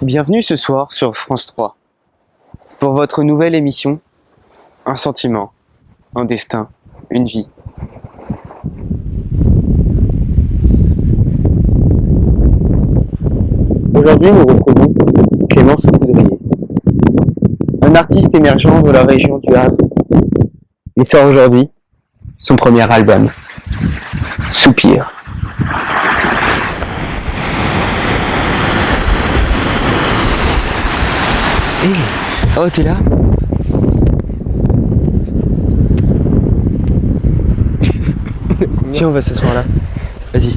Bienvenue ce soir sur France 3 pour votre nouvelle émission Un sentiment, un destin, une vie. Aujourd'hui, nous retrouvons Clémence Coudrier, un artiste émergent de la région du Havre. Il sort aujourd'hui son premier album, Soupir. Hey. Oh, t'es là? Tiens, on va s'asseoir là. Vas-y.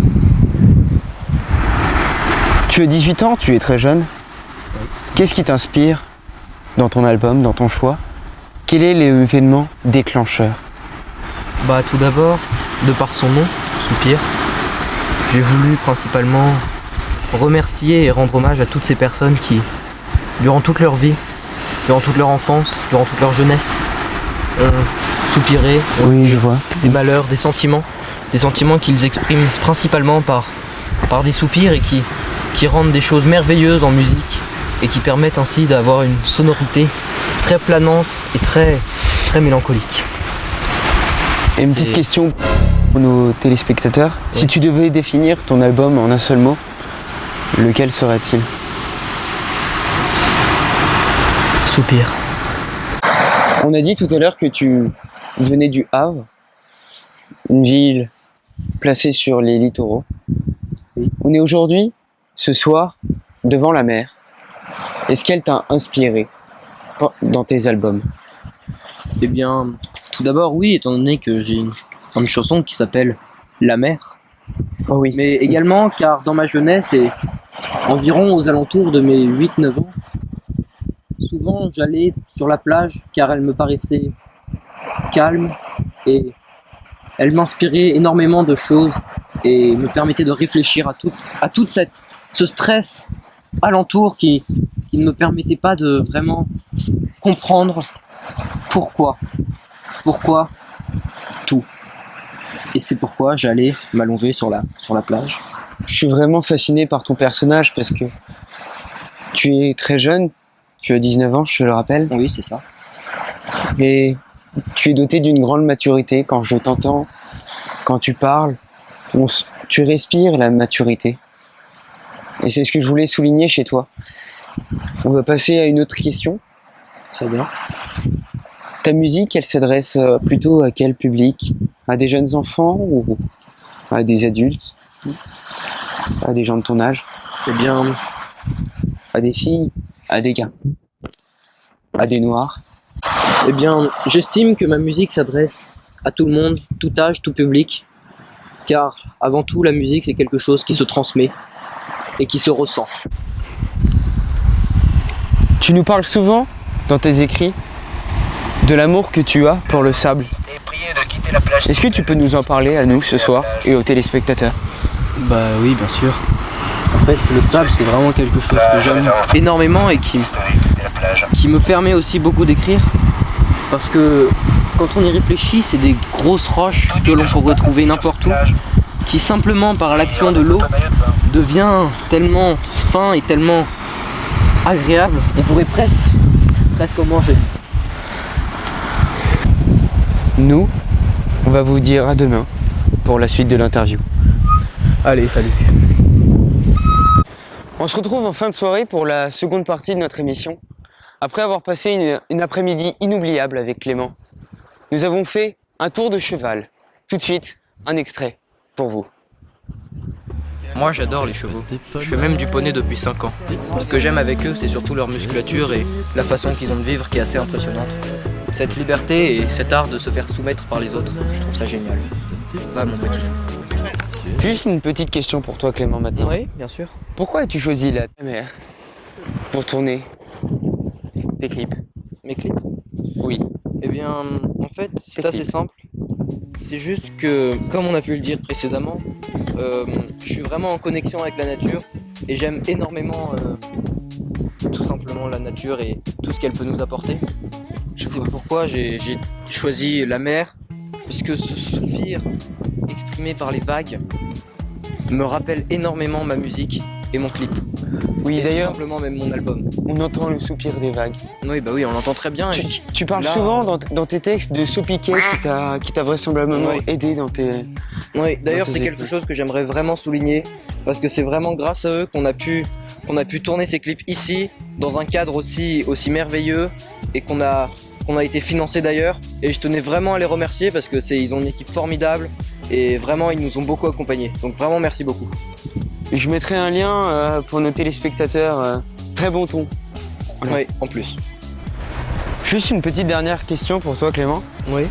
Tu as 18 ans, tu es très jeune. Qu'est-ce qui t'inspire dans ton album, dans ton choix? Quel est l'événement déclencheur? Tout d'abord, de par son nom, Soupir, j'ai voulu principalement remercier et rendre hommage à toutes ces personnes qui, durant toute leur vie, durant toute leur enfance, durant toute leur jeunesse, ont soupiré, Oui, je vois. des malheurs, des sentiments qu'ils expriment principalement par des soupirs et qui rendent des choses merveilleuses en musique et qui permettent ainsi d'avoir une sonorité très planante et très, très mélancolique. Et une petite question pour nos téléspectateurs. Ouais. Si tu devais définir ton album en un seul mot, lequel serait-il? Soupir. On a dit tout à l'heure que tu venais du Havre, une ville placée sur les littoraux. On est aujourd'hui, ce soir, devant la mer. Est-ce qu'elle t'a inspiré dans tes albums? Eh bien, tout d'abord, oui, étant donné que j'ai une chanson qui s'appelle La mer. Oh oui. Mais également car dans ma jeunesse et environ aux alentours de mes 8-9 ans, souvent j'allais sur la plage car elle me paraissait calme et elle m'inspirait énormément de choses et me permettait de réfléchir à tout ce stress alentour qui ne me permettait pas de vraiment comprendre pourquoi tout. Et c'est pourquoi j'allais m'allonger sur la plage. Je suis vraiment fasciné par ton personnage parce que tu es très jeune, tu as 19 ans, je te le rappelle, Oui, c'est ça. et tu es doté d'une grande maturité. Quand je t'entends, quand tu parles, tu respires la maturité. Et c'est ce que je voulais souligner chez toi. On va passer à une autre question. Très bien. Ta musique, elle s'adresse plutôt à quel public? À des jeunes enfants ou à des adultes? À des gens de ton âge? Eh bien, À des filles? À des gars? À des noirs? j'estime que ma musique s'adresse à tout le monde, tout âge, tout public, car avant tout, la musique c'est quelque chose qui se transmet et qui se ressent. Tu nous parles souvent, dans tes écrits, de l'amour que tu as pour le sable. Est-ce que tu peux nous en parler à nous ce soir et aux téléspectateurs? Oui, bien sûr. En fait, le sable, c'est vraiment quelque chose que j'aime énormément et qui me permet aussi beaucoup d'écrire. Parce que quand on y réfléchit, c'est des grosses roches que l'on peut retrouver n'importe où, qui simplement par l'action de l'eau devient tellement fin et tellement agréable, on pourrait presque en manger. Nous, on va vous dire à demain pour la suite de l'interview. Allez, salut. On se retrouve en fin de soirée pour la seconde partie de notre émission. Après avoir passé une après-midi inoubliable avec Clément, nous avons fait un tour de cheval. Tout de suite, un extrait pour vous. Moi j'adore les chevaux, je fais même du poney depuis 5 ans. Ce que j'aime avec eux c'est surtout leur musculature et la façon qu'ils ont de vivre qui est assez impressionnante. Cette liberté et cet art de se faire soumettre par les autres, je trouve ça génial. Va mon petit. Juste une petite question pour toi Clément maintenant. Oui, bien sûr. Pourquoi as-tu choisi la mer pour tourner tes clips? Mes clips? Oui. Eh bien, en fait, c'est assez simple. C'est juste que, comme on a pu le dire précédemment, je suis vraiment en connexion avec la nature et j'aime énormément tout simplement la nature et tout ce qu'elle peut nous apporter. C'est pourquoi j'ai choisi la mer, puisque ce soupir exprimé par les vagues me rappelle énormément ma musique et mon clip. Oui, Et d'ailleurs, tout simplement même mon album. on entend le soupir des vagues. Oui, bah oui, on l'entend très bien. Tu parles là- souvent dans tes textes de Sopiquet qui t'a vraisemblablement Oui. aidé dans tes... Oui, d'ailleurs dans tes c'est quelque écrits. chose que j'aimerais vraiment souligner parce que c'est vraiment grâce à eux qu'on a pu tourner ces clips ici dans un cadre aussi merveilleux et qu'on a été financé d'ailleurs, et je tenais vraiment à les remercier parce que ils ont une équipe formidable et vraiment ils nous ont beaucoup accompagnés. Donc vraiment merci beaucoup. Je mettrai un lien pour nos téléspectateurs. Très bon ton. Voilà. Oui, en plus. Juste une petite dernière question pour toi, Clément. Oui.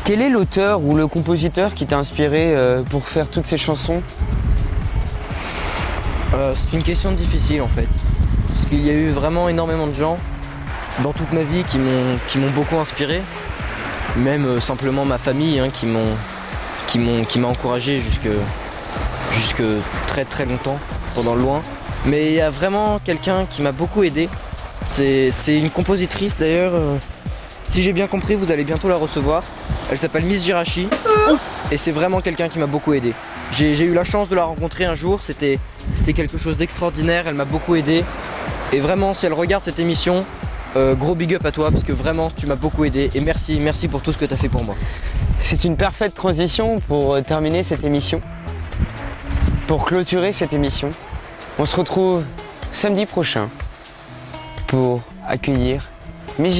Quel est l'auteur ou le compositeur qui t'a inspiré pour faire toutes ces chansons? C'est une question difficile en fait, parce qu'il y a eu vraiment énormément de gens dans toute ma vie qui m'ont beaucoup inspiré, même simplement ma famille hein, qui m'a encouragé jusque très très longtemps, pendant loin. Mais il y a vraiment quelqu'un qui m'a beaucoup aidé. C'est une compositrice d'ailleurs. Si j'ai bien compris, vous allez bientôt la recevoir. Elle s'appelle Miss Jirachi et c'est vraiment quelqu'un qui m'a beaucoup aidé. J'ai eu la chance de la rencontrer un jour. C'était quelque chose d'extraordinaire. Elle m'a beaucoup aidé. Et vraiment, si elle regarde cette émission, gros big up à toi parce que vraiment tu m'as beaucoup aidé et merci pour tout ce que tu as fait pour moi. C'est une parfaite transition pour terminer cette émission. Pour clôturer cette émission, on se retrouve samedi prochain pour accueillir Miss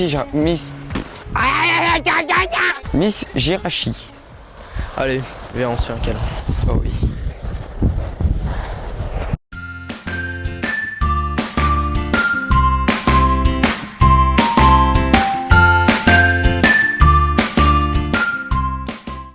Jirachi. Allez, viens, on se fait un câlin. Oh oui.